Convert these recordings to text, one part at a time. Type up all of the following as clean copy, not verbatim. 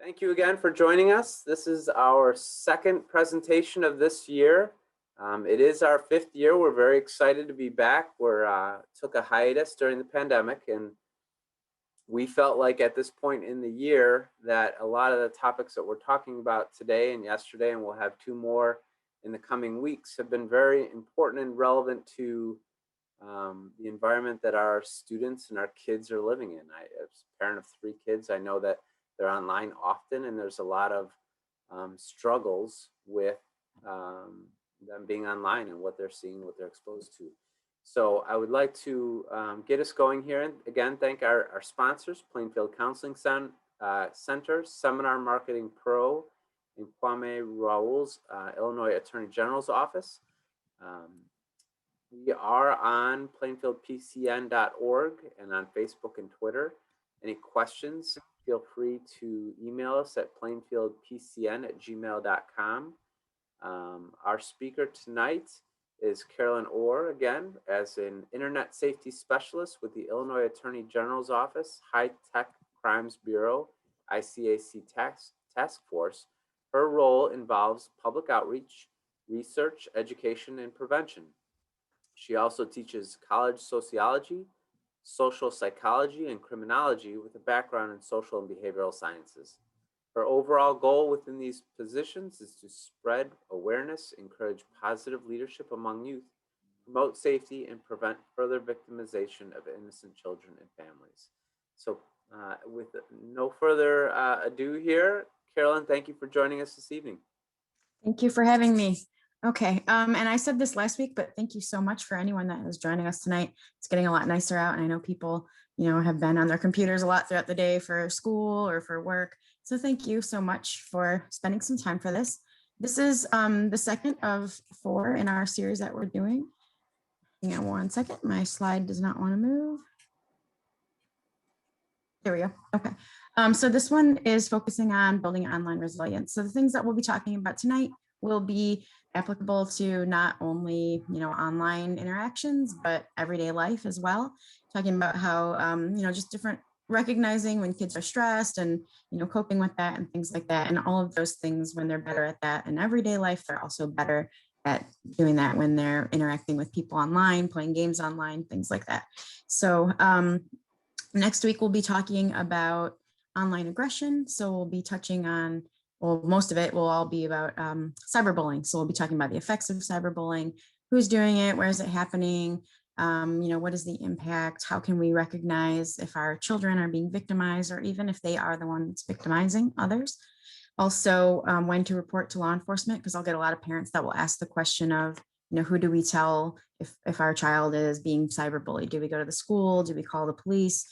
Thank you again for joining us. This is our second presentation of this year. It is our 5th year. We're very excited to be back. We took a hiatus during the pandemic, and we felt like at this point in the year that a lot of the topics that we're talking about today and yesterday, and we'll have 2 more in the coming weeks, have been very important and relevant to the environment that our students and our kids are living in. As a parent of 3 kids, I know that they're online often, and there's a lot of struggles with them being online and what they're seeing, what they're exposed to. So I would like to get us going here, and again, thank our sponsors, Plainfield Counseling Center, Seminar Marketing Pro, and Kwame Raoul's Illinois Attorney General's Office. We are on plainfieldpcn.org and on Facebook and Twitter. Any questions, feel free to email us at plainfieldpcn@gmail.com. Our speaker tonight is Carolyn Orr, again, as an Internet Safety Specialist with the Illinois Attorney General's Office, High Tech Crimes Bureau, ICAC Task Force. Her role involves public outreach, research, education, and prevention. She also teaches college sociology, social psychology, and criminology with a background in social and behavioral sciences. Her overall goal within these positions is to spread awareness, encourage positive leadership among youth, promote safety, and prevent further victimization of innocent children and families. So with no further ado here, Carolyn, thank you for joining us this evening. Thank you for having me. Okay, and I said this last week, but thank you so much for anyone that is joining us tonight. It's getting a lot nicer out, and I know people, have been on their computers a lot throughout the day for school or for work. So thank you so much for spending some time for this. This is the second of 4 in our series that we're doing. Hang on one second, my slide does not want to move. There we go. Okay. So this one is focusing on building online resilience. So the things that we'll be talking about tonight will be applicable to not only, online interactions, but everyday life as well. Talking about how, just different recognizing when kids are stressed and, coping with that and things like that. And all of those things, when they're better at that in everyday life, they're also better at doing that when they're interacting with people online, playing games online, things like that. So next week, we'll be talking about online aggression. So we'll be touching on, well, most of it will all be about cyberbullying. So we'll be talking about the effects of cyberbullying, who's doing it, where is it happening, what is the impact, how can we recognize if our children are being victimized or even if they are the ones victimizing others. Also, when to report to law enforcement, because I'll get a lot of parents that will ask the question of, who do we tell if our child is being cyberbullied? Do we go to the school? Do we call the police?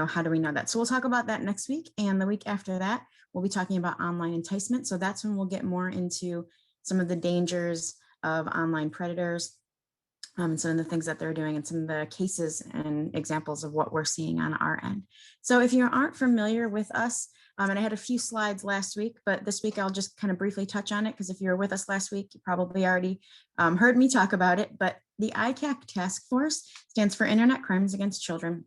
How do we know that? So we'll talk about that next week. And the week after that, we'll be talking about online enticement. So that's when we'll get more into some of the dangers of online predators, and some of the things that they're doing and some of the cases and examples of what we're seeing on our end. So if you aren't familiar with us, and I had a few slides last week, but this week I'll just kind of briefly touch on it because if you were with us last week, you probably already heard me talk about it. But the ICAC Task Force stands for Internet Crimes Against Children,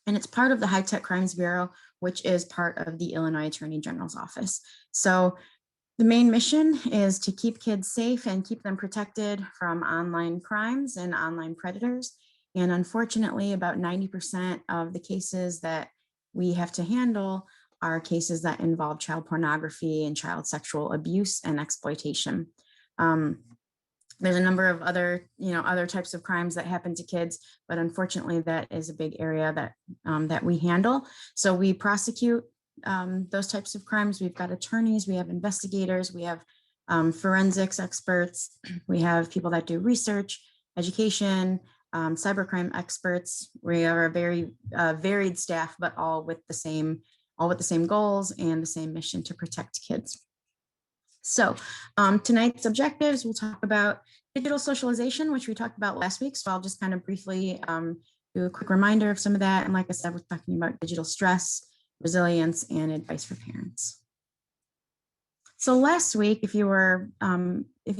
and it's part of the High Tech Crimes Bureau, which is part of the Illinois Attorney General's Office. So the main mission is to keep kids safe and keep them protected from online crimes and online predators. And unfortunately, about 90% of the cases that we have to handle are cases that involve child pornography and child sexual abuse and exploitation. There's a number of other types of crimes that happen to kids, but unfortunately, that is a big area that we handle. So we prosecute those types of crimes. We've got attorneys, we have investigators, we have forensics experts, we have people that do research, education, cybercrime experts. We are a very varied staff, but all with the same goals and the same mission to protect kids. So tonight's objectives, we'll talk about digital socialization, which we talked about last week. So I'll just kind of briefly do a quick reminder of some of that. And like I said, we're talking about digital stress, resilience, and advice for parents. So last week, if you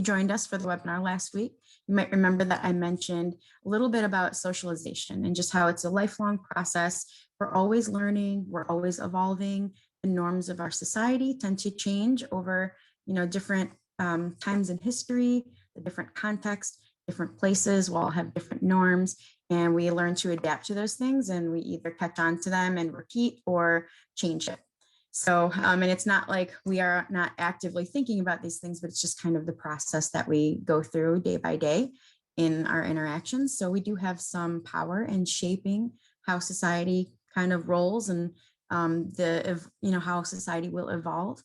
joined us for the webinar last week, you might remember that I mentioned a little bit about socialization and just how it's a lifelong process. We're always learning, we're always evolving, the norms of our society tend to change over, different times in history, the different contexts, different places will all have different norms, and we learn to adapt to those things, and we either catch on to them and repeat or change it. So, and it's not like we are not actively thinking about these things, but it's just kind of the process that we go through day by day in our interactions. So we do have some power in shaping how society kind of rolls, and how society will evolve.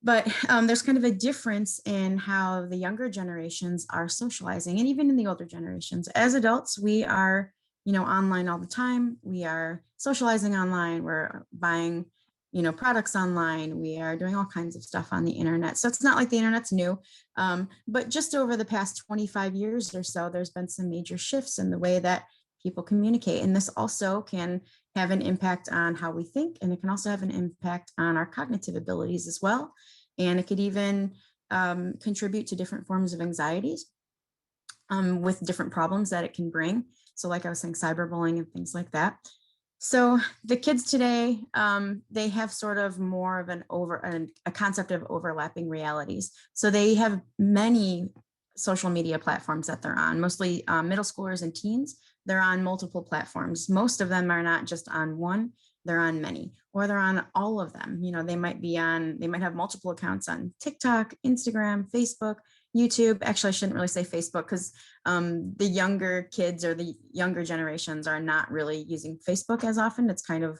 But there's kind of a difference in how the younger generations are socializing, and even in the older generations. As adults, we are, online all the time. We are socializing online. We're buying, products online. We are doing all kinds of stuff on the internet. So it's not like the internet's new. But just over the past 25 years or so, there's been some major shifts in the way that people communicate. And this also can have an impact on how we think, and it can also have an impact on our cognitive abilities as well. And it could even contribute to different forms of anxieties with different problems that it can bring. So like I was saying, cyberbullying and things like that. So the kids today, they have sort of more of a concept of overlapping realities. So they have many social media platforms that they're on, mostly middle schoolers and teens. They're on multiple platforms. Most of them are not just on one, they're on many, or they're on all of them. They might have multiple accounts on TikTok, Instagram, Facebook, YouTube. Actually, I shouldn't really say Facebook, because the younger kids or the younger generations are not really using Facebook as often. It's kind of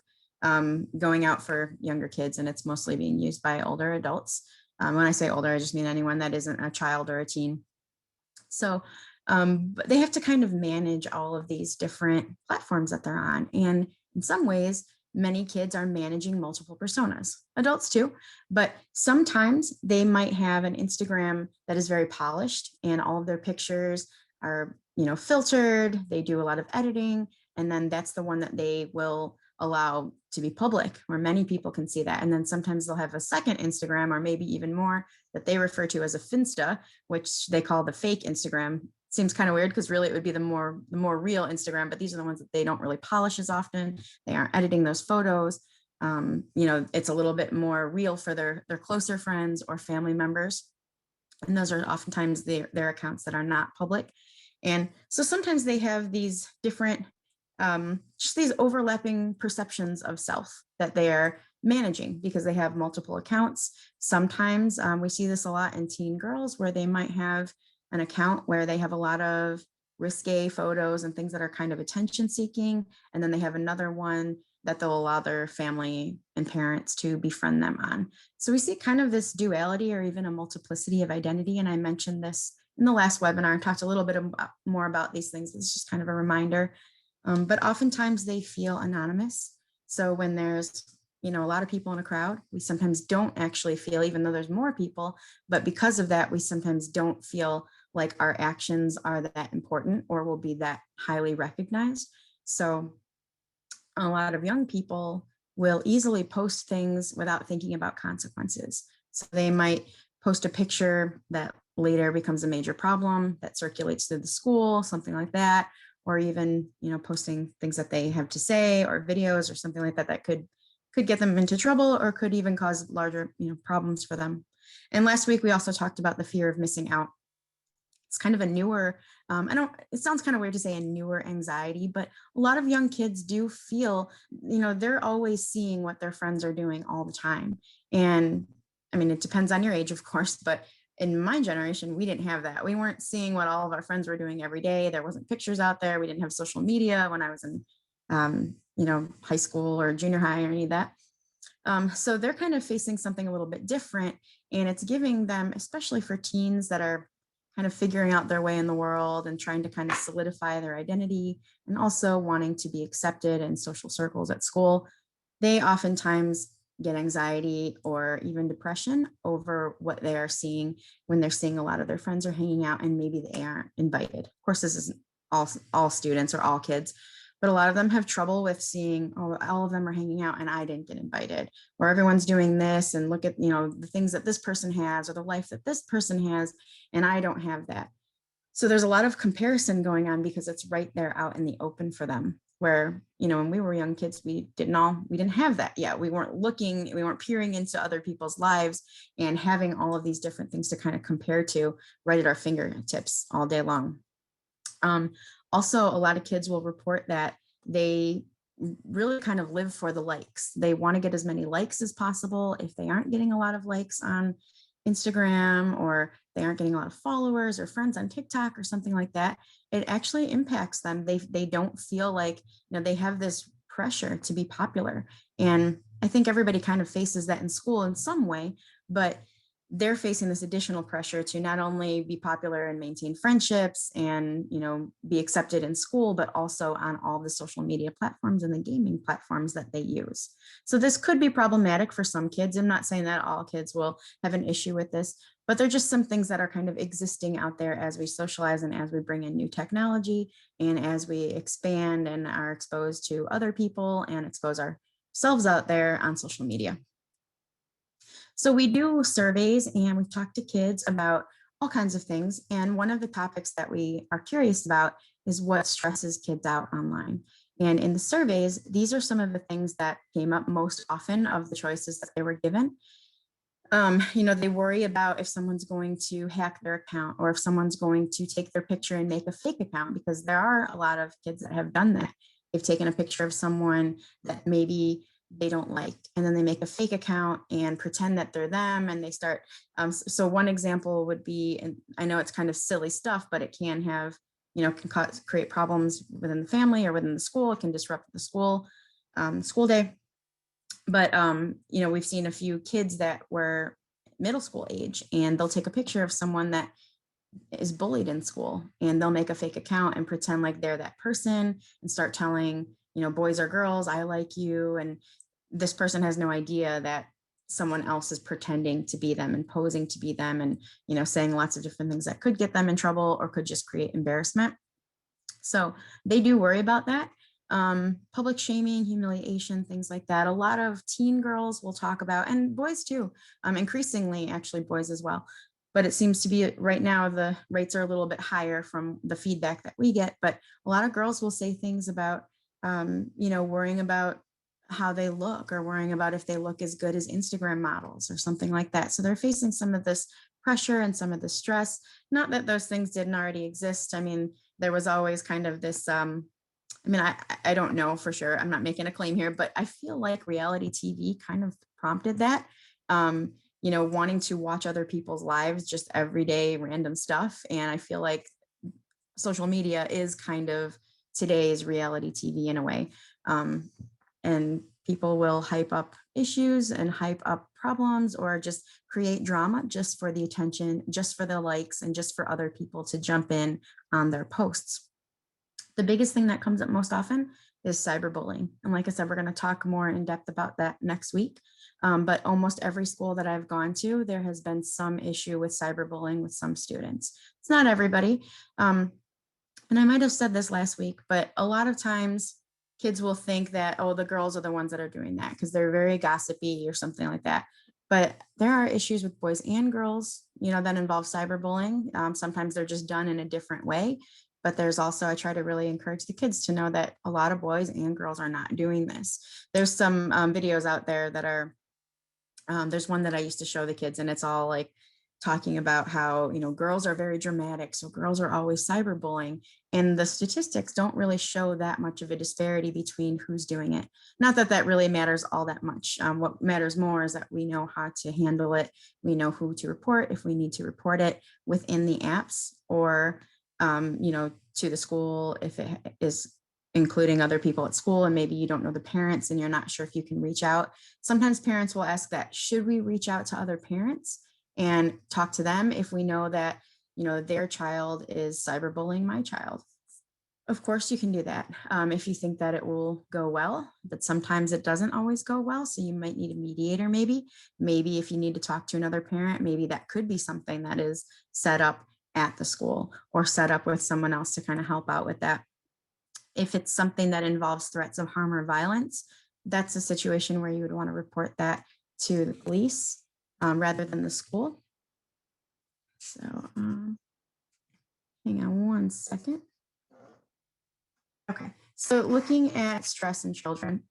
going out for younger kids, and it's mostly being used by older adults. When I say older, I just mean anyone that isn't a child or a teen. So but they have to kind of manage all of these different platforms that they're on. And in some ways, many kids are managing multiple personas, adults too, but sometimes they might have an Instagram that is very polished and all of their pictures are, filtered. They do a lot of editing, and then that's the one that they will allow to be public, where many people can see that. And then sometimes they'll have a second Instagram, or maybe even more, that they refer to as a Finsta, which they call the fake Instagram. Seems kind of weird, because really it would be the more real Instagram, but these are the ones that they don't really polish as often. They aren't editing those photos. It's a little bit more real for their closer friends or family members. And those are oftentimes their accounts that are not public. And so sometimes they have these different, just these overlapping perceptions of self that they are managing because they have multiple accounts. Sometimes we see this a lot in teen girls, where they might have an account where they have a lot of risque photos and things that are kind of attention seeking. And then they have another one that they'll allow their family and parents to befriend them on. So we see kind of this duality, or even a multiplicity of identity. And I mentioned this in the last webinar and talked a little bit more about these things. It's just kind of a reminder. But oftentimes they feel anonymous. So when there's a lot of people in a crowd, we sometimes don't actually feel, even though there's more people, but because of that, we sometimes don't feel like our actions are that important or will be that highly recognized. So a lot of young people will easily post things without thinking about consequences. So they might post a picture that later becomes a major problem that circulates through the school, something like that, or even, posting things that they have to say, or videos or something like that, that could get them into trouble, or could even cause larger, problems for them. And last week, we also talked about the fear of missing out. It's kind of a newer, it sounds kind of weird to say a newer anxiety, but a lot of young kids do feel, they're always seeing what their friends are doing all the time. And I mean, it depends on your age, of course, but in my generation, we didn't have that. We weren't seeing what all of our friends were doing every day. There wasn't pictures out there. We didn't have social media when I was in, high school or junior high or any of that. So they're kind of facing something a little bit different, and it's giving them, especially for teens that are kind of figuring out their way in the world and trying to kind of solidify their identity, and also wanting to be accepted in social circles at school, they oftentimes get anxiety or even depression over what they are seeing when they're seeing a lot of their friends are hanging out and maybe they aren't invited. Of course, this isn't all students or all kids, but a lot of them have trouble with seeing, oh, all of them are hanging out and I didn't get invited, or everyone's doing this, and look at, the things that this person has or the life that this person has, and I don't have that. So there's a lot of comparison going on because it's right there out in the open for them. where, when we were young kids, we didn't have that yet. We weren't peering into other people's lives and having all of these different things to kind of compare to right at our fingertips all day long. Also, a lot of kids will report that they really kind of live for the likes. They want to get as many likes as possible. If they aren't getting a lot of likes on Instagram, or they aren't getting a lot of followers or friends on TikTok or something like that, it actually impacts them. They don't feel like, they have this pressure to be popular. And I think everybody kind of faces that in school in some way, but they're facing this additional pressure to not only be popular and maintain friendships and, be accepted in school, but also on all the social media platforms and the gaming platforms that they use. So this could be problematic for some kids. I'm not saying that all kids will have an issue with this, but they're just some things that are kind of existing out there as we socialize and as we bring in new technology and as we expand and are exposed to other people and expose ourselves out there on social media. So we do surveys and we talk to kids about all kinds of things. And one of the topics that we are curious about is what stresses kids out online. And in the surveys, these are some of the things that came up most often of the choices that they were given. They worry about if someone's going to hack their account or if someone's going to take their picture and make a fake account, because there are a lot of kids that have done that. They've taken a picture of someone that maybe they don't like, and then they make a fake account and pretend that they're them, and they start. So one example would be, and I know it's kind of silly stuff, but it can have, create problems within the family or within the school. It can disrupt the school day. But, we've seen a few kids that were middle school age, and they'll take a picture of someone that is bullied in school, and they'll make a fake account and pretend like they're that person and start telling, boys or girls, I like you. And this person has no idea that someone else is pretending to be them and posing to be them, and, saying lots of different things that could get them in trouble or could just create embarrassment. So they do worry about that. Public shaming, humiliation, things like that. A lot of teen girls will talk about, and boys too, increasingly actually boys as well. But it seems to be right now the rates are a little bit higher from the feedback that we get. But a lot of girls will say things about, worrying about how they look, or worrying about if they look as good as Instagram models or something like that. So they're facing some of this pressure and some of the stress. Not that those things didn't already exist. I mean, there was always kind of this, I don't know for sure. I'm not making a claim here, but I feel like reality TV kind of prompted that. Wanting to watch other people's lives, just everyday random stuff. And I feel like social media is kind of today's reality TV in a way. And people will hype up issues and hype up problems, or just create drama just for the attention, just for the likes, and just for other people to jump in on their posts. The biggest thing that comes up most often is cyberbullying. And like I said, we're going to talk more in depth about that next week. But almost every school that I've gone to, there has been some issue with cyberbullying with some students. It's not everybody. And I might have said this last week, but a lot of times kids will think that, oh, the girls are the ones that are doing that because they're very gossipy or something like that. But there are issues with boys and girls, that involve cyberbullying. Sometimes they're just done in a different way. But there's also, I try to really encourage the kids to know that a lot of boys and girls are not doing this. There's some videos out there that are, there's one that I used to show the kids, and it's all like talking about how, girls are very dramatic. So girls are always cyberbullying. And the statistics don't really show that much of a disparity between who's doing it. Not that that really matters all that much. What matters more is that we know how to handle it. We know who to report if we need to report it within the apps, or to the school if it is including other people at school, and maybe you don't know the parents and you're not sure if you can reach out. Sometimes parents will ask that, should we reach out to other parents and talk to them if we know that, their child is cyberbullying my child? Of course you can do that, if you think that it will go well, but sometimes it doesn't always go well. So you might need a mediator. Maybe if you need to talk to another parent, maybe that could be something that is set up at the school, or set up with someone else to kind of help out with that. If it's something that involves threats of harm or violence, that's a situation where you would want to report that to the police, rather than the school. So hang on one second. Okay, So looking at stress in children,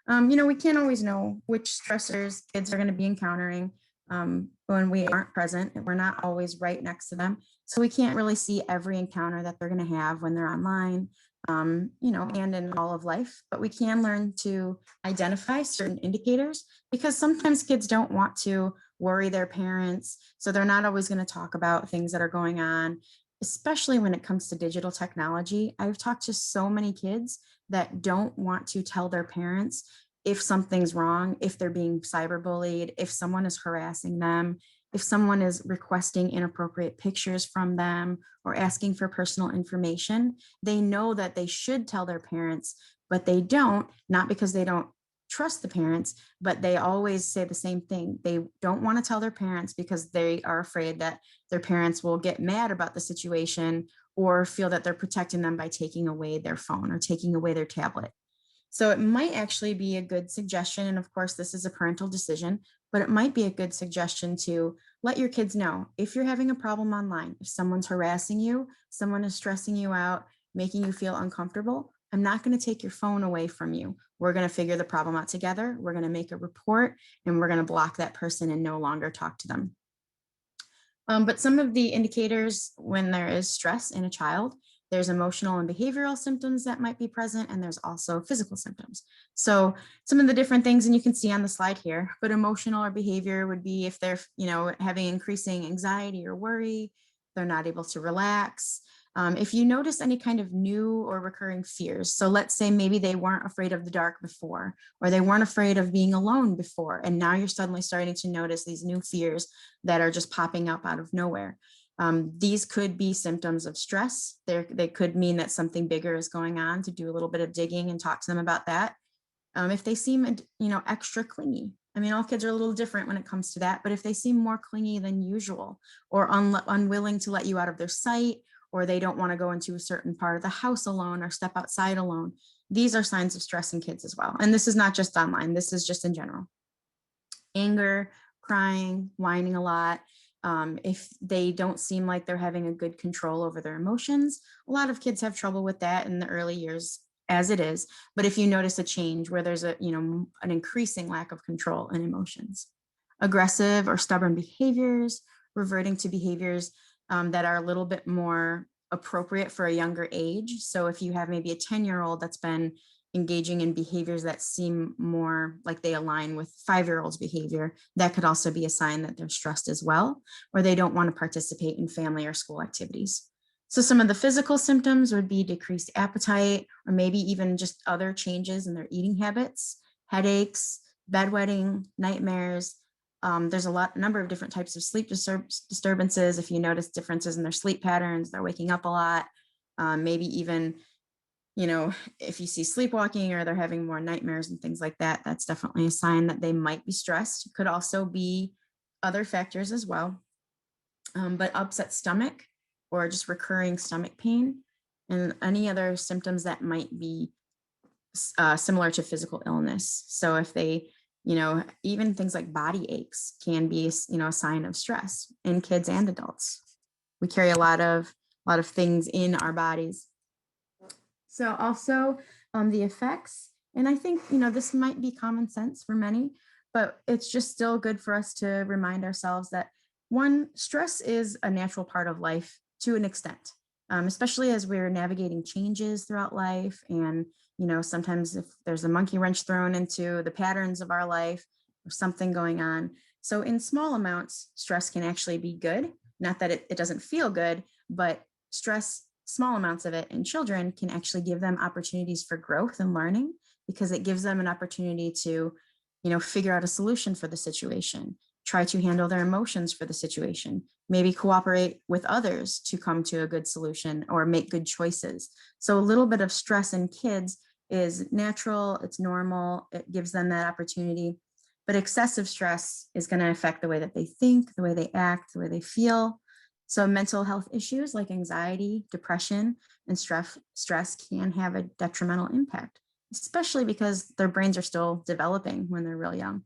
we can't always know which stressors kids are going to be encountering when we aren't present and we're not always right next to them. So we can't really see every encounter that they're going to have when they're online, and in all of life. But we can learn to identify certain indicators because sometimes kids don't want to worry their parents. So they're not always going to talk about things that are going on, especially when it comes to digital technology. I've talked to so many kids that don't want to tell their parents if something's wrong, if they're being cyberbullied, if someone is harassing them, if someone is requesting inappropriate pictures from them or asking for personal information. They know that they should tell their parents, but they don't, not because they don't trust the parents, but they always say the same thing. They don't want to tell their parents because they are afraid that their parents will get mad about the situation or feel that they're protecting them by taking away their phone or taking away their tablet. So it might actually be a good suggestion. And of course, this is a parental decision, but it might be a good suggestion to let your kids know if you're having a problem online, if someone's harassing you, someone is stressing you out, making you feel uncomfortable. I'm not going to take your phone away from you. We're going to figure the problem out together. We're going to make a report and we're going to block that person and no longer talk to them. But some of the indicators when there is stress in a child, there's emotional and behavioral symptoms that might be present, and there's also physical symptoms. So some of the different things, and you can see on the slide here, but emotional or behavior would be if they're, having increasing anxiety or worry, they're not able to relax. If you notice any kind of new or recurring fears, so let's say maybe they weren't afraid of the dark before, or they weren't afraid of being alone before, and now you're suddenly starting to notice these new fears that are just popping up out of nowhere. These could be symptoms of stress. They could mean that something bigger is going on, to do a little bit of digging and talk to them about that. If they seem, extra clingy, I mean, all kids are a little different when it comes to that, but if they seem more clingy than usual or unwilling to let you out of their sight, or they don't want to go into a certain part of the house alone or step outside alone, these are signs of stress in kids as well. And this is not just online, this is just in general. Anger, crying, whining a lot. If they don't seem like they're having a good control over their emotions, a lot of kids have trouble with that in the early years as it is. But if you notice a change where there's an increasing lack of control and emotions, aggressive or stubborn behaviors, reverting to behaviors that are a little bit more appropriate for a younger age. So if you have maybe a 10-year-old that's been engaging in behaviors that seem more like they align with 5-year-olds behavior, that could also be a sign that they're stressed as well, or they don't want to participate in family or school activities. So some of the physical symptoms would be decreased appetite, or maybe even just other changes in their eating habits, headaches, bedwetting, nightmares. There's a number of different types of sleep disturbances. If you notice differences in their sleep patterns, they're waking up a lot, maybe even if you see sleepwalking or they're having more nightmares and things like that, that's definitely a sign that they might be stressed. Could also be other factors as well, but upset stomach or just recurring stomach pain and any other symptoms that might be similar to physical illness. So if they, even things like body aches can be, a sign of stress in kids and adults. We carry a lot of things in our bodies. So also the effects, and I think, this might be common sense for many, but it's just still good for us to remind ourselves that one, stress is a natural part of life to an extent, especially as we're navigating changes throughout life. And, sometimes if there's a monkey wrench thrown into the patterns of our life or something going on. So in small amounts, stress can actually be good. Not that it doesn't feel good, but stress, small amounts of it in children can actually give them opportunities for growth and learning, because it gives them an opportunity to, figure out a solution for the situation, try to handle their emotions for the situation, maybe cooperate with others to come to a good solution or make good choices. So a little bit of stress in kids is natural, it's normal, it gives them that opportunity. But excessive stress is going to affect the way that they think, the way they act, the way they feel. So mental health issues like anxiety, depression, and stress can have a detrimental impact, especially because their brains are still developing when they're real young.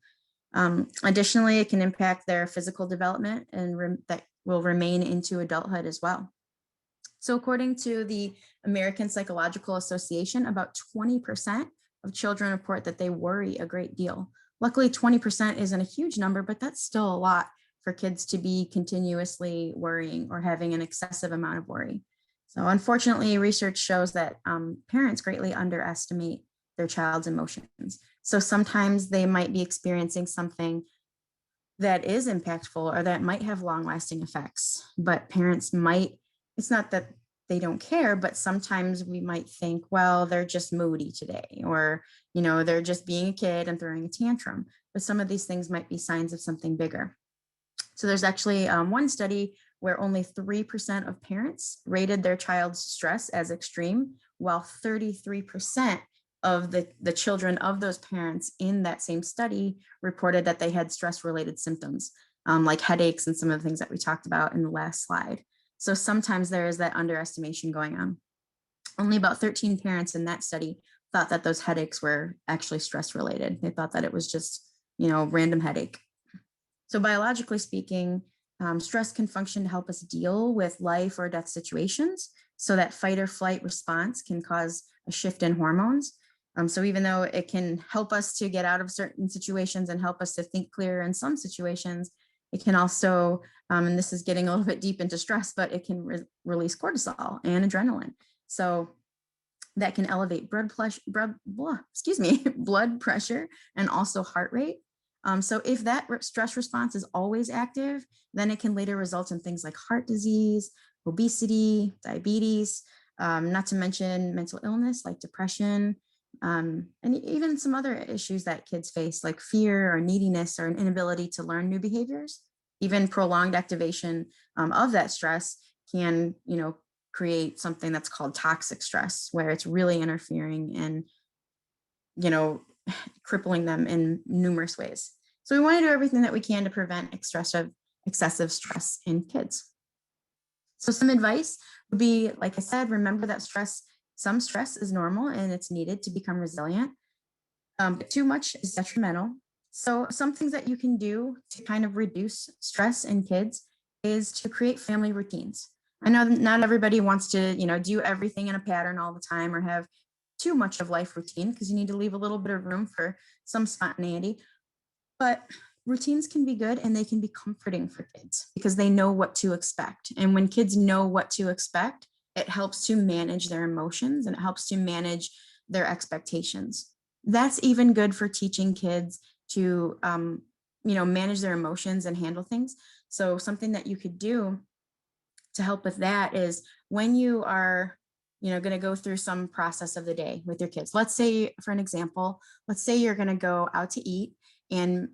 Additionally, it can impact their physical development and that will remain into adulthood as well. So according to the American Psychological Association, about 20% of children report that they worry a great deal. Luckily, 20% isn't a huge number, but that's still a lot for kids to be continuously worrying or having an excessive amount of worry. So unfortunately, research shows that parents greatly underestimate their child's emotions. So sometimes they might be experiencing something that is impactful or that might have long lasting effects, but parents might, it's not that they don't care, but sometimes we might think, well, they're just moody today, or, they're just being a kid and throwing a tantrum. But some of these things might be signs of something bigger. So there's actually one study where only 3% of parents rated their child's stress as extreme, while 33% of the children of those parents in that same study reported that they had stress-related symptoms, like headaches and some of the things that we talked about in the last slide. So sometimes there is that underestimation going on. Only about 13 parents in that study thought that those headaches were actually stress-related. They thought that it was just, random headache. So biologically speaking, stress can function to help us deal with life or death situations. So that fight or flight response can cause a shift in hormones. So even though it can help us to get out of certain situations and help us to think clearer in some situations, it can also, and this is getting a little bit deep into stress, but it can release cortisol and adrenaline. So that can elevate blood pressure and also heart rate. So if that stress response is always active, then it can later result in things like heart disease, obesity, diabetes, not to mention mental illness like depression, and even some other issues that kids face like fear or neediness or an inability to learn new behaviors. Even prolonged activation of that stress can, create something that's called toxic stress, where it's really interfering and, crippling them in numerous ways. So we want to do everything that we can to prevent excessive stress in kids. So some advice would be, like I said, remember that some stress is normal and it's needed to become resilient. But too much is detrimental. So some things that you can do to kind of reduce stress in kids is to create family routines. I know not everybody wants to, do everything in a pattern all the time or have too much of life routine, because you need to leave a little bit of room for some spontaneity. But routines can be good and they can be comforting for kids because they know what to expect. And when kids know what to expect, it helps to manage their emotions and it helps to manage their expectations. That's even good for teaching kids to, manage their emotions and handle things. So something that you could do to help with that is when you are, going to go through some process of the day with your kids. Let's say, for an example, let's say you're going to go out to eat and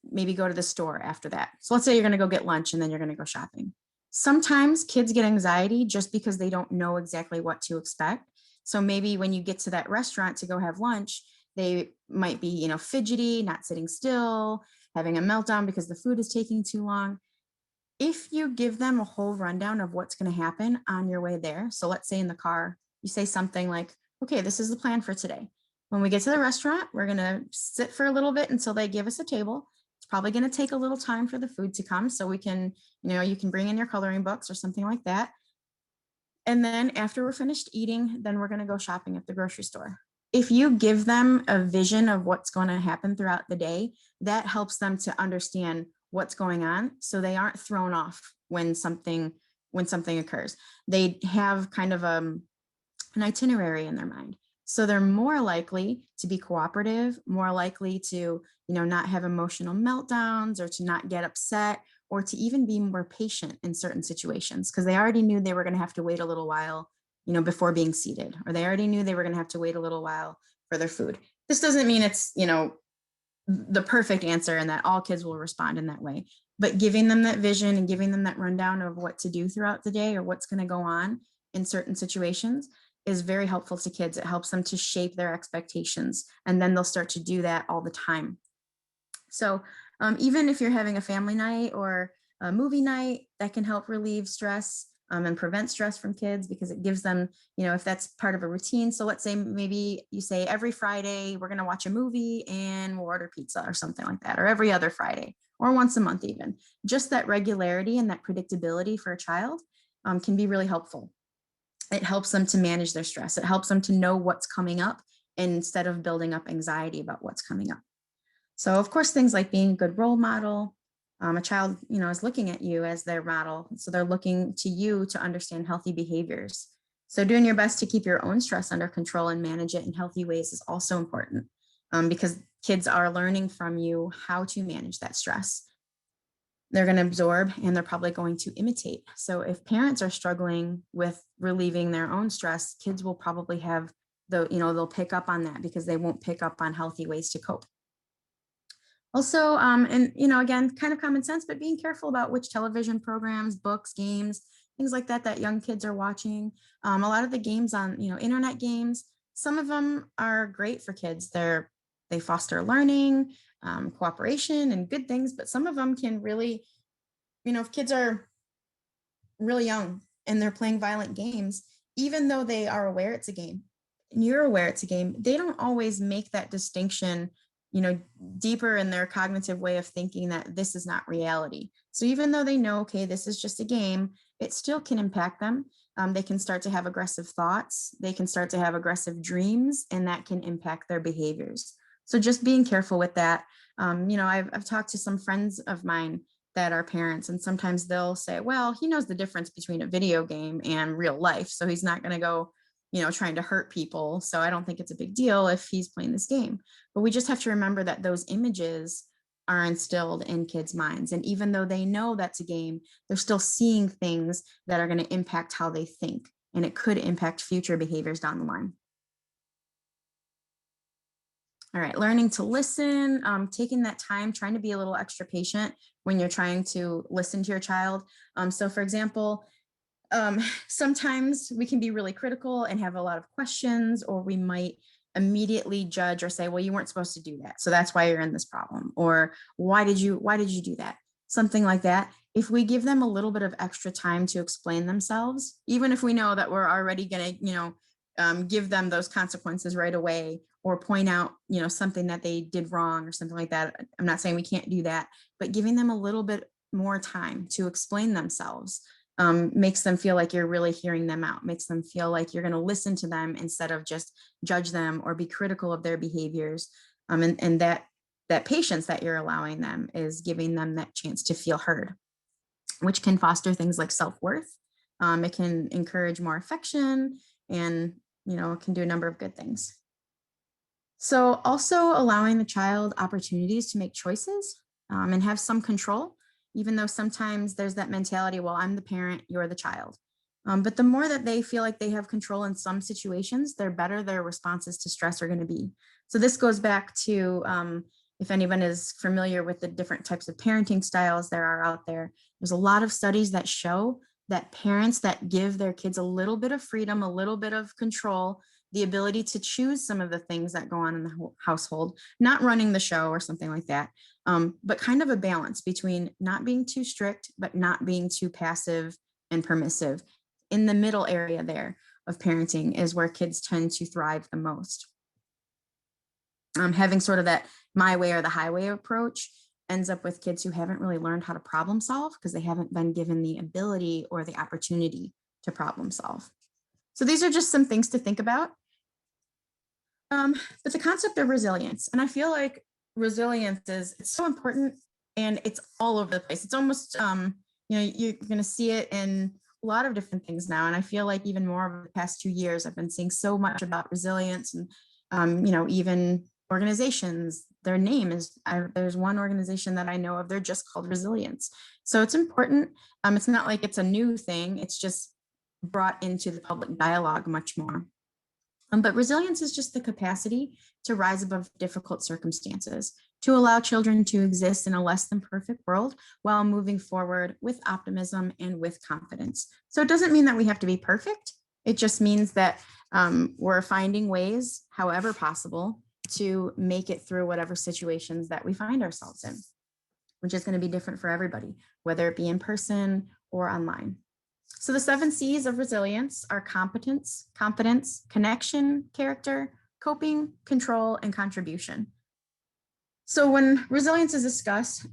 maybe go to the store after that. So let's say you're going to go get lunch and then you're going to go shopping. Sometimes kids get anxiety just because they don't know exactly what to expect. So maybe when you get to that restaurant to go have lunch, they might be, fidgety, not sitting still, having a meltdown because the food is taking too long. If you give them a whole rundown of what's going to happen on your way there, so let's say in the car, you say something like, okay, this is the plan for today. When we get to the restaurant, we're going to sit for a little bit until they give us a table. It's probably going to take a little time for the food to come. So we can, you can bring in your coloring books or something like that. And then after we're finished eating, then we're going to go shopping at the grocery store. If you give them a vision of what's going to happen throughout the day, that helps them to understand what's going on, so they aren't thrown off when something occurs. They have kind of an itinerary in their mind, so they're more likely to be cooperative, more likely to not have emotional meltdowns or to not get upset, or to even be more patient in certain situations, because they already knew they were going to have to wait a little while before being seated, or they already knew they were going to have to wait a little while for their food. This doesn't mean it's the perfect answer and that all kids will respond in that way, but giving them that vision and giving them that rundown of what to do throughout the day or what's going to go on in certain situations is very helpful to kids. It helps them to shape their expectations, and then they'll start to do that all the time. So even if you're having a family night or a movie night, that can help relieve stress and prevent stress from kids, because it gives them, if that's part of a routine. So let's say maybe you say every Friday, we're going to watch a movie and we'll order pizza or something like that, or every other Friday, or once a month even. Just that regularity and that predictability for a child can be really helpful. It helps them to manage their stress. It helps them to know what's coming up instead of building up anxiety about what's coming up. So of course, things like being a good role model, a child, is looking at you as their model. So they're looking to you to understand healthy behaviors. So doing your best to keep your own stress under control and manage it in healthy ways is also important, because kids are learning from you how to manage that stress. They're going to absorb and they're probably going to imitate. So if parents are struggling with relieving their own stress, kids will probably have they'll pick up on that because they won't pick up on healthy ways to cope. Also, and again, kind of common sense, but being careful about which television programs, books, games, things like that young kids are watching. A lot of the games on, internet games, some of them are great for kids. They foster learning, cooperation, and good things, but some of them can really, if kids are really young and they're playing violent games, even though they are aware it's a game, and you're aware it's a game, they don't always make that distinction deeper in their cognitive way of thinking that this is not reality. So even though they know, okay, this is just a game, it still can impact them. They can start to have aggressive thoughts. They can start to have aggressive dreams, and that can impact their behaviors. So just being careful with that. I've talked to some friends of mine that are parents, and sometimes they'll say, well, he knows the difference between a video game and real life, so he's not going to go trying to hurt people. So I don't think it's a big deal if he's playing this game. But we just have to remember that those images are instilled in kids' minds. And even though they know that's a game, they're still seeing things that are going to impact how they think. And it could impact future behaviors down the line. All right, learning to listen, taking that time, trying to be a little extra patient when you're trying to listen to your child. So for example, sometimes we can be really critical and have a lot of questions, or we might immediately judge or say, well, you weren't supposed to do that, so that's why you're in this problem, or why did you do that, something like that. If we give them a little bit of extra time to explain themselves, even if we know that we're already going to give them those consequences right away, or point out something that they did wrong or something like that. I'm not saying we can't do that, but giving them a little bit more time to explain themselves makes them feel like you're really hearing them out, makes them feel like you're going to listen to them instead of just judge them or be critical of their behaviors. And that patience that you're allowing them is giving them that chance to feel heard, which can foster things like self-worth. It can encourage more affection, and it can do a number of good things. So also allowing the child opportunities to make choices and have some control, even though sometimes there's that mentality, well, I'm the parent, you're the child. But the more that they feel like they have control in some situations, the better their responses to stress are going to be. So this goes back to, if anyone is familiar with the different types of parenting styles there are out there, there's a lot of studies that show that parents that give their kids a little bit of freedom, a little bit of control, the ability to choose some of the things that go on in the household, not running the show or something like that, but kind of a balance between not being too strict, but not being too passive and permissive. In the middle area there of parenting is where kids tend to thrive the most. Having sort of that my way or the highway approach ends up with kids who haven't really learned how to problem solve because they haven't been given the ability or the opportunity to problem solve. So these are just some things to think about. But the concept of resilience, and I feel like resilience it's so important, and it's all over the place. It's almost, you're going to see it in a lot of different things now. And I feel like even more over the past 2 years, I've been seeing so much about resilience, and, even organizations, their name is, there's one organization that I know of, they're just called Resilience. So it's important. It's not like it's a new thing. It's just brought into the public dialogue much more. But resilience is just the capacity to rise above difficult circumstances, to allow children to exist in a less than perfect world while moving forward with optimism and with confidence. So it doesn't mean that we have to be perfect. It just means that we're finding ways, however possible, to make it through whatever situations that we find ourselves in, which is going to be different for everybody, whether it be in person or online. So the 7 C's of resilience are competence, confidence, connection, character, coping, control, and contribution. So when resilience is discussed,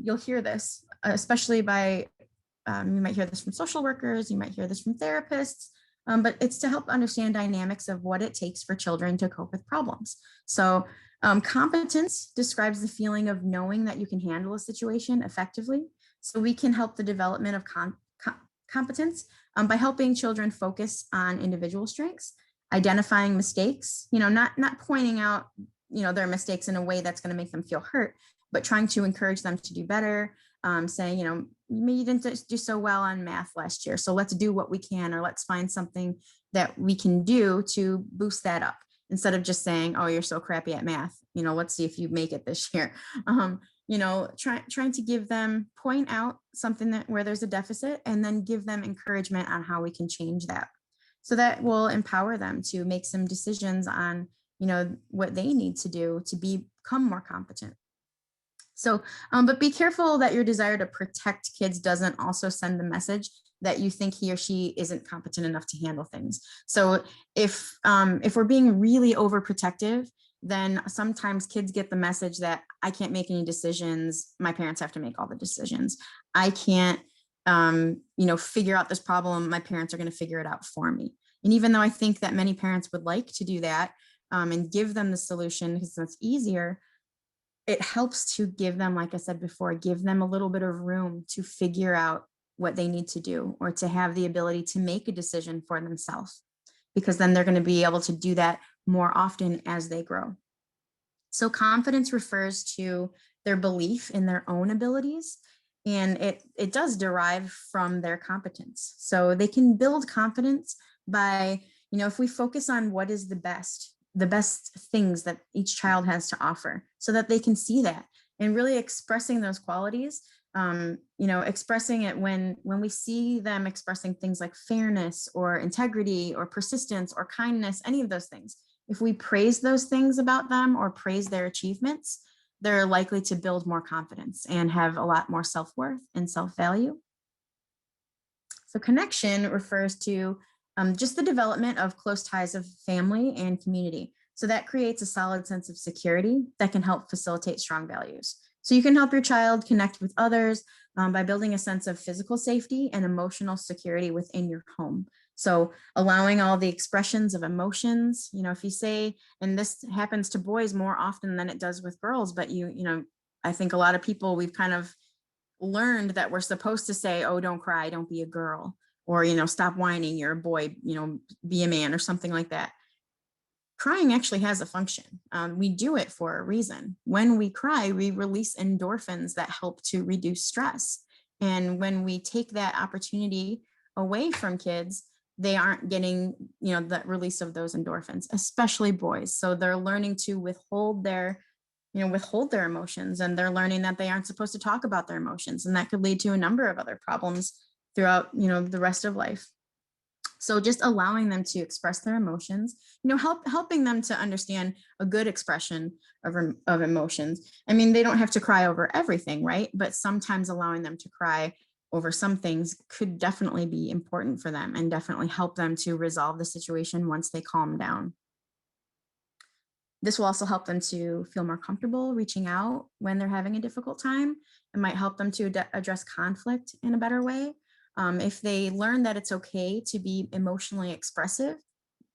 you'll hear this, especially by You might hear this from social workers, you might hear this from therapists, but it's to help understand dynamics of what it takes for children to cope with problems. So competence describes the feeling of knowing that you can handle a situation effectively. So we can help the development of competence by helping children focus on individual strengths, identifying mistakes, not pointing out, their mistakes in a way that's going to make them feel hurt, but trying to encourage them to do better, saying, you didn't do so well on math last year, so let's do what we can, or let's find something that we can do to boost that up, instead of just saying, oh, you're so crappy at math, let's see if you make it this year. Trying to give them, point out something where there's a deficit, and then give them encouragement on how we can change that. So that will empower them to make some decisions on, what they need to do to become more competent. So, but be careful that your desire to protect kids doesn't also send the message that you think he or she isn't competent enough to handle things. So if we're being really overprotective, then sometimes kids get the message that I can't make any decisions. My parents have to make all the decisions. I can't, figure out this problem. My parents are going to figure it out for me. And even though I think that many parents would like to do that and give them the solution because that's easier, it helps to give them, like I said before, give them a little bit of room to figure out what they need to do, or to have the ability to make a decision for themselves, because then they're going to be able to do that more often as they grow. So confidence refers to their belief in their own abilities, and it does derive from their competence. So they can build confidence by, if we focus on what is the best things that each child has to offer, so that they can see that and really expressing those qualities, expressing it when we see them expressing things like fairness or integrity or persistence or kindness, any of those things. If we praise those things about them or praise their achievements, they're likely to build more confidence and have a lot more self-worth and self-value. So connection refers to just the development of close ties of family and community. So that creates a solid sense of security that can help facilitate strong values. So you can help your child connect with others by building a sense of physical safety and emotional security within your home. So allowing all the expressions of emotions, if you say, and this happens to boys more often than it does with girls, but I think a lot of people, we've kind of learned that we're supposed to say, oh, don't cry, don't be a girl, or, stop whining, you're a boy, be a man, or something like that. Crying actually has a function. We do it for a reason. When we cry, we release endorphins that help to reduce stress. And when we take that opportunity away from kids, they aren't getting, the release of those endorphins, especially boys. So they're learning to withhold their emotions, and they're learning that they aren't supposed to talk about their emotions. And that could lead to a number of other problems throughout, the rest of life. So just allowing them to express their emotions, helping them to understand a good expression of emotions. I mean, they don't have to cry over everything, right? But sometimes allowing them to cry over some things could definitely be important for them and definitely help them to resolve the situation once they calm down. This will also help them to feel more comfortable reaching out when they're having a difficult time. It might help them to address conflict in a better way. If they learn that it's okay to be emotionally expressive,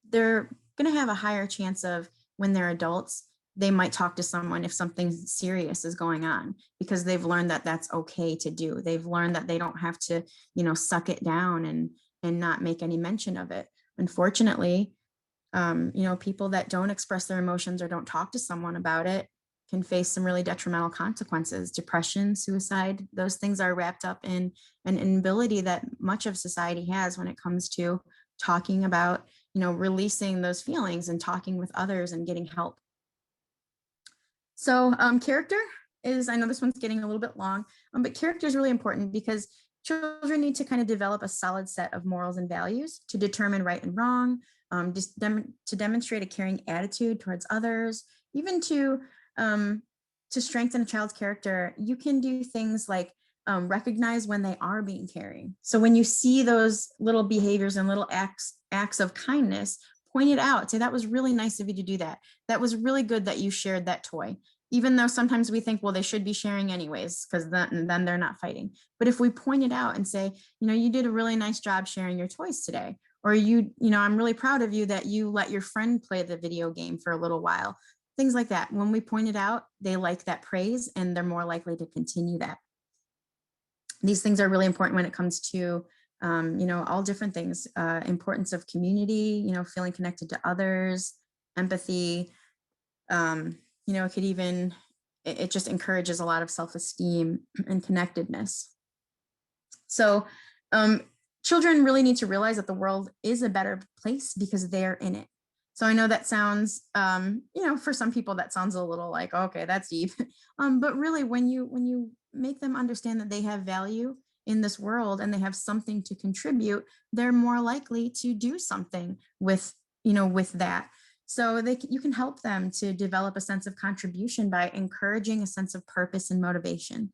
they're going to have a higher chance of, when they're adults, they might talk to someone if something serious is going on, because they've learned that that's okay to do. They've learned that they don't have to, suck it down and not make any mention of it. Unfortunately, people that don't express their emotions or don't talk to someone about it can face some really detrimental consequences. Depression, suicide, those things are wrapped up in an inability that much of society has when it comes to talking about, releasing those feelings and talking with others and getting help. So character is, I know this one's getting a little bit long, but character is really important because children need to kind of develop a solid set of morals and values to determine right and wrong, to demonstrate a caring attitude towards others, even to strengthen a child's character. You can do things like recognize when they are being caring. So when you see those little behaviors and little acts of kindness, point it out. Say, that was really nice of you to do that. That was really good that you shared that toy. even though sometimes we think, well, they should be sharing anyways, because then they're not fighting. But if we point it out and say, you did a really nice job sharing your toys today, or I'm really proud of you that you let your friend play the video game for a little while, things like that. When we point it out, they like that praise and they're more likely to continue that. These things are really important when it comes to all different things, importance of community, feeling connected to others, empathy. It could even, it just encourages a lot of self-esteem and connectedness. So children really need to realize that the world is a better place because they're in it. So I know that sounds, for some people that sounds a little like, okay, that's deep. But really when you make them understand that they have value in this world and they have something to contribute, they're more likely to do something with that. So you can help them to develop a sense of contribution by encouraging a sense of purpose and motivation.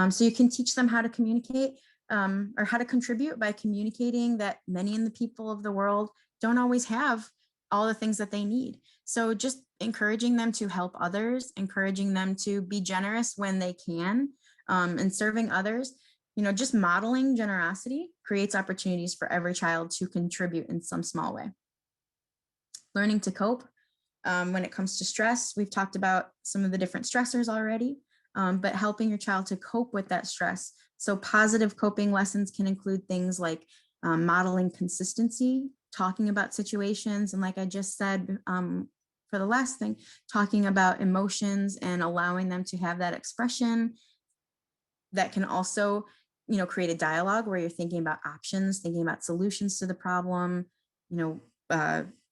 So you can teach them how to communicate or how to contribute by communicating that many in the people of the world don't always have all the things that they need. So just encouraging them to help others, encouraging them to be generous when they can, and serving others, just modeling generosity creates opportunities for every child to contribute in some small way. Learning to cope when it comes to stress. We've talked about some of the different stressors already, but helping your child to cope with that stress. So positive coping lessons can include things like modeling consistency, talking about situations, and like I just said, for the last thing, talking about emotions and allowing them to have that expression. That can also, create a dialogue where you're thinking about options, thinking about solutions to the problem,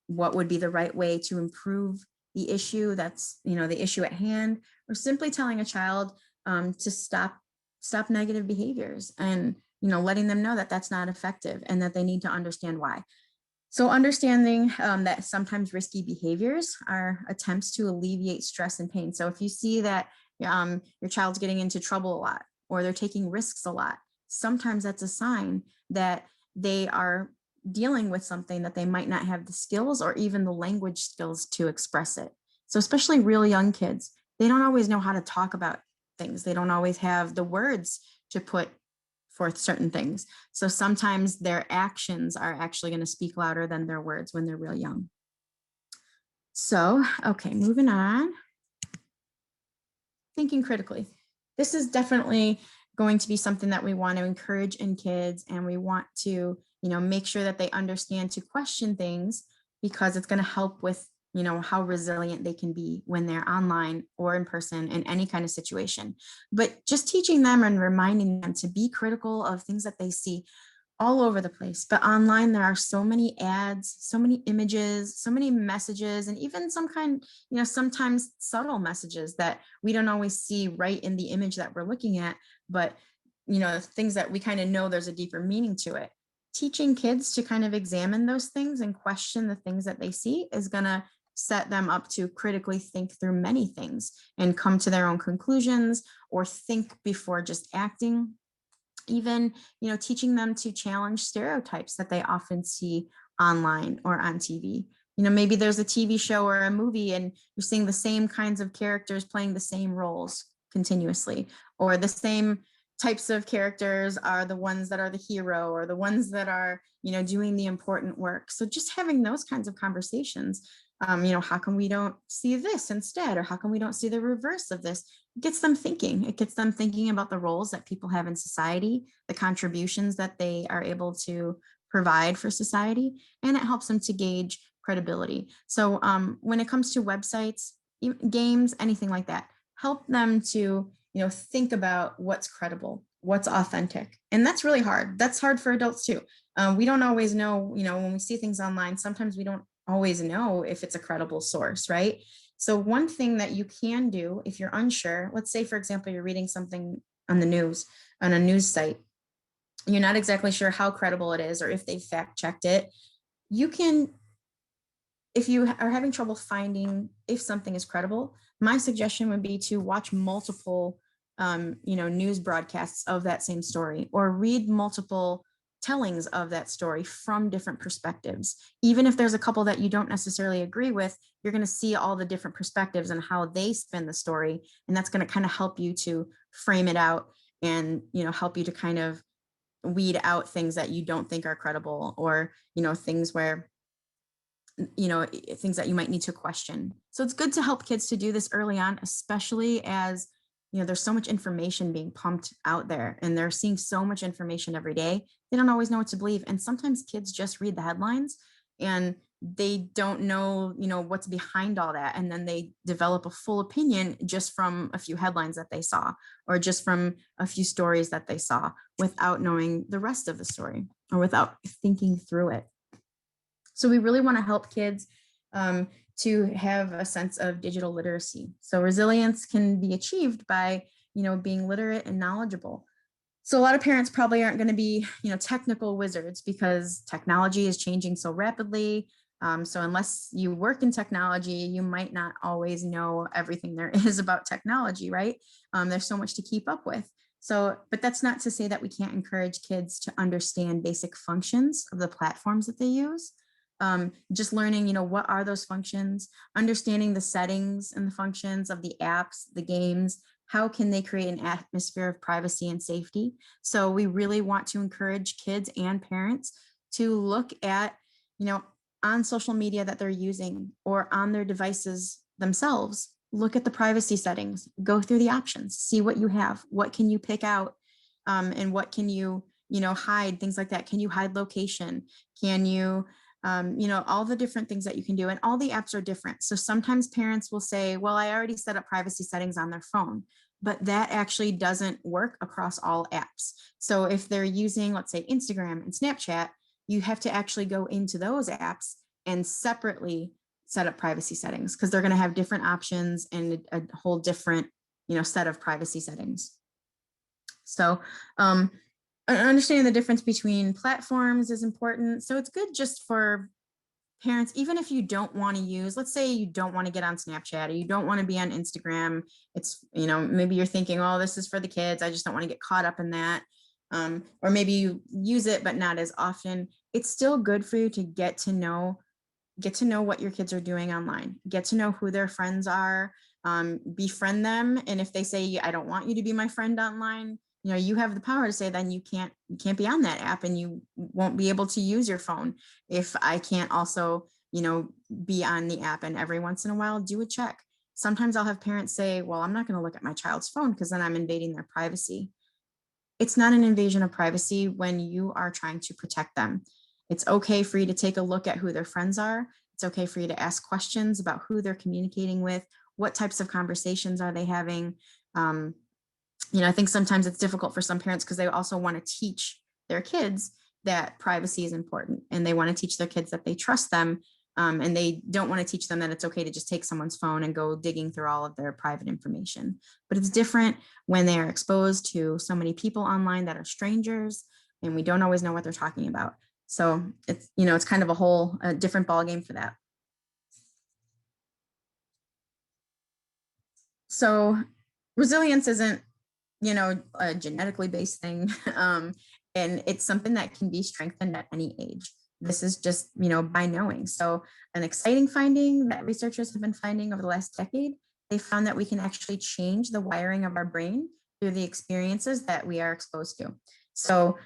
what would be the right way to improve the issue that's, the issue at hand, or simply telling a child to stop negative behaviors and, letting them know that that's not effective and that they need to understand why. So understanding that sometimes risky behaviors are attempts to alleviate stress and pain. So if you see that your child's getting into trouble a lot or they're taking risks a lot, sometimes that's a sign that they are dealing with something that they might not have the skills or even the language skills to express it. So especially real young kids, they don't always know how to talk about things. They don't always have the words to put forth certain things. So sometimes their actions are actually going to speak louder than their words when they're real young. So, okay, moving on. Thinking critically. This is definitely going to be something that we want to encourage in kids, and we want to, make sure that they understand to question things, because it's going to help with, how resilient they can be when they're online or in person in any kind of situation. But just teaching them and reminding them to be critical of things that they see all over the place. But online, there are so many ads, so many images, so many messages, and even some kind, sometimes subtle messages that we don't always see right in the image that we're looking at, but, things that we kind of know there's a deeper meaning to it. Teaching kids to kind of examine those things and question the things that they see is going to set them up to critically think through many things and come to their own conclusions or think before just acting. Even, teaching them to challenge stereotypes that they often see online or on TV. Maybe there's a TV show or a movie and you're seeing the same kinds of characters playing the same roles continuously, or the same types of characters are the ones that are the hero or the ones that are, doing the important work. So just having those kinds of conversations, how come we don't see this instead? Or how come we don't see the reverse of this? It gets them thinking. It gets them thinking about the roles that people have in society, the contributions that they are able to provide for society, and it helps them to gauge credibility. So when it comes to websites, games, anything like that, help them to, think about what's credible, what's authentic. And that's really hard. That's hard for adults too. We don't always know, when we see things online, sometimes we don't always know if it's a credible source, right? So one thing that you can do if you're unsure, let's say, for example, you're reading something on the news, on a news site, you're not exactly sure how credible it is or if they fact checked it. You can, if you are having trouble finding if something is credible, my suggestion would be to watch multiple, news broadcasts of that same story, or read multiple tellings of that story from different perspectives. Even if there's a couple that you don't necessarily agree with, you're going to see all the different perspectives and how they spin the story. And that's going to kind of help you to frame it out and, help you to kind of weed out things that you don't think are credible, or, things where, things that you might need to question. So it's good to help kids to do this early on, especially as, there's so much information being pumped out there and they're seeing so much information every day. They don't always know what to believe. And sometimes kids just read the headlines and they don't know, what's behind all that. And then they develop a full opinion just from a few headlines that they saw, or just from a few stories that they saw, without knowing the rest of the story or without thinking through it. So we really want to help kids to have a sense of digital literacy. So resilience can be achieved by, being literate and knowledgeable. So a lot of parents probably aren't going to be, technical wizards, because technology is changing so rapidly. So unless you work in technology, you might not always know everything there is about technology, right? There's so much to keep up with. So, but that's not to say that we can't encourage kids to understand basic functions of the platforms that they use. Just learning, what are those functions, understanding the settings and the functions of the apps, the games, how can they create an atmosphere of privacy and safety? So we really want to encourage kids and parents to look at, on social media that they're using or on their devices themselves, look at the privacy settings, go through the options, see what you have, what can you pick out, and what can you, hide, things like that. Can you hide location? Can you, all the different things that you can do, and all the apps are different. So sometimes parents will say, well, I already set up privacy settings on their phone, but that actually doesn't work across all apps. So if they're using, let's say, Instagram and Snapchat, you have to actually go into those apps and separately set up privacy settings, because they're going to have different options and a whole different, set of privacy settings. So, understanding the difference between platforms is important. So it's good just for parents, even if you don't want to use, let's say you don't want to get on Snapchat, or you don't want to be on Instagram. It's, maybe you're thinking, oh, this is for the kids, I just don't want to get caught up in that. Or maybe you use it, but not as often. It's still good for you to get to know what your kids are doing online, get to know who their friends are, befriend them. And if they say, I don't want you to be my friend online, you have the power to say, then you can't be on that app, and you won't be able to use your phone if I can't also, be on the app. And every once in a while, do a check. Sometimes I'll have parents say, well, I'm not going to look at my child's phone because then I'm invading their privacy. It's not an invasion of privacy when you are trying to protect them. It's okay for you to take a look at who their friends are. It's okay for you to ask questions about who they're communicating with, what types of conversations are they having. I think sometimes it's difficult for some parents because they also want to teach their kids that privacy is important, and they want to teach their kids that they trust them. And they don't want to teach them that it's okay to just take someone's phone and go digging through all of their private information. But it's different when they are exposed to so many people online that are strangers, and we don't always know what they're talking about. So it's, it's kind of a different ballgame for that. So resilience isn't, a genetically based thing. And it's something that can be strengthened at any age. This is just, by knowing. So an exciting finding that researchers have been finding over the last decade, they found that we can actually change the wiring of our brain through the experiences that we are exposed to. So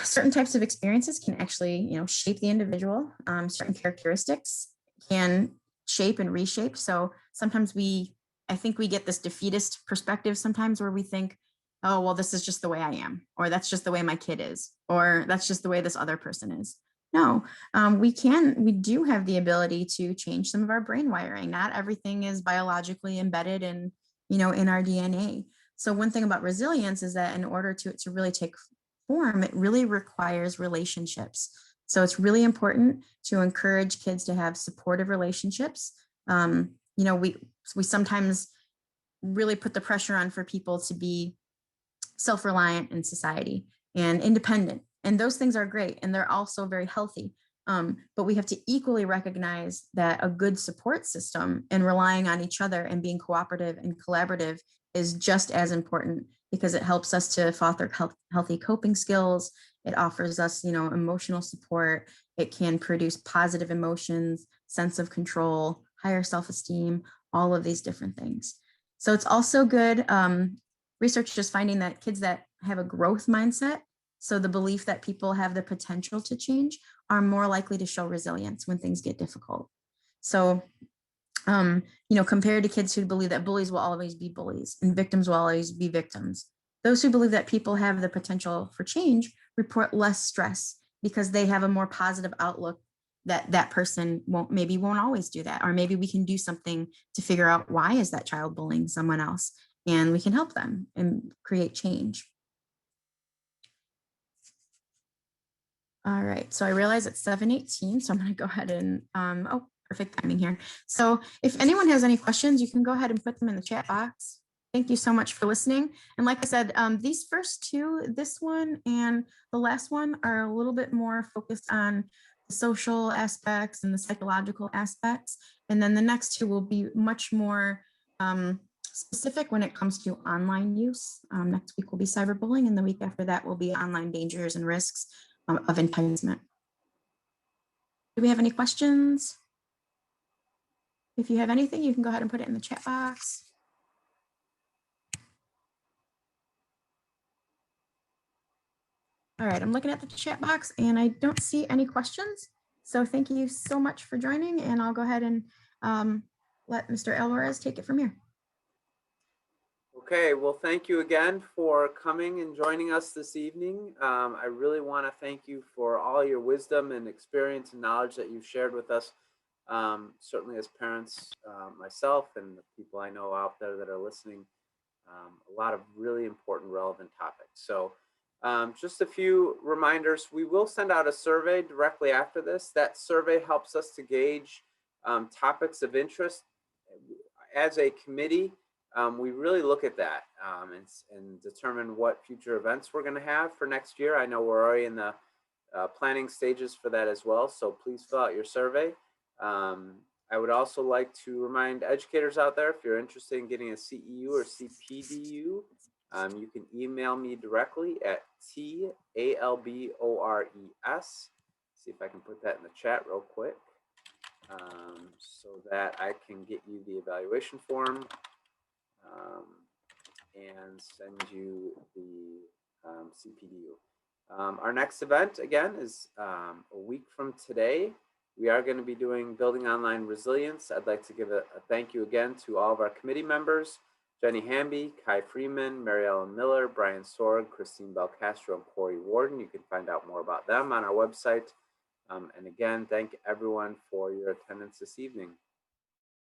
certain types of experiences can actually, shape the individual. Certain characteristics can shape and reshape. So sometimes I think we get this defeatist perspective sometimes, where we think, oh, well, this is just the way I am, or that's just the way my kid is, or that's just the way this other person is. No, we do have the ability to change some of our brain wiring. Not everything is biologically embedded in, in our DNA. So one thing about resilience is that in order to really take form, it really requires relationships. So it's really important to encourage kids to have supportive relationships. We sometimes really put the pressure on for people to be self-reliant in society and independent. And those things are great, and they're also very healthy. But we have to equally recognize that a good support system and relying on each other and being cooperative and collaborative is just as important, because it helps us to foster healthy coping skills It offers us, emotional support. It can produce positive emotions, sense of control, higher self-esteem, all of these different things. So it's also good. Research is finding that kids that have a growth mindset, so the belief that people have the potential to change, are more likely to show resilience when things get difficult. So, compared to kids who believe that bullies will always be bullies and victims will always be victims, those who believe that people have the potential for change report less stress because they have a more positive outlook that that person won't always do that, or maybe we can do something to figure out why is that child bullying someone else, and we can help them and create change. All right, so I realize it's 7:18, so I'm going to go ahead and, oh, perfect timing here. So if anyone has any questions, you can go ahead and put them in the chat box. Thank you so much for listening. And like I said, these first two, this one and the last one, are a little bit more focused on the social aspects and the psychological aspects. And then the next two will be much more specific when it comes to online use. Next week will be cyberbullying, and the week after that will be online dangers and risks of enticement. Do we have any questions? If you have anything, you can go ahead and put it in the chat box. All right, I'm looking at the chat box and I don't see any questions. So thank you so much for joining, and I'll go ahead and let Mr. Alvarez take it from here. Okay, well, thank you again for coming and joining us this evening. I really want to thank you for all your wisdom and experience and knowledge that you've shared with us. Certainly as parents, myself and the people I know out there that are listening, a lot of really important, relevant topics. So just a few reminders. We will send out a survey directly after this. That survey helps us to gauge topics of interest. As a committee, we really look at that and determine what future events we're going to have for next year. I know we're already in the planning stages for that as well, so please fill out your survey. I would also like to remind educators out there, if you're interested in getting a CEU or CPDU, you can email me directly at TALBORES. See if I can put that in the chat real quick, so that I can get you the evaluation form and send you the CPDU. Our next event, again, is a week from today. We are going to be doing Building Online Resilience. I'd like to give a thank you again to all of our committee members, Jenny Hamby, Kai Freeman, Mary Ellen Miller, Brian Sorg, Christine Belcastro, and Corey Warden. You can find out more about them on our website. And again, thank everyone for your attendance this evening.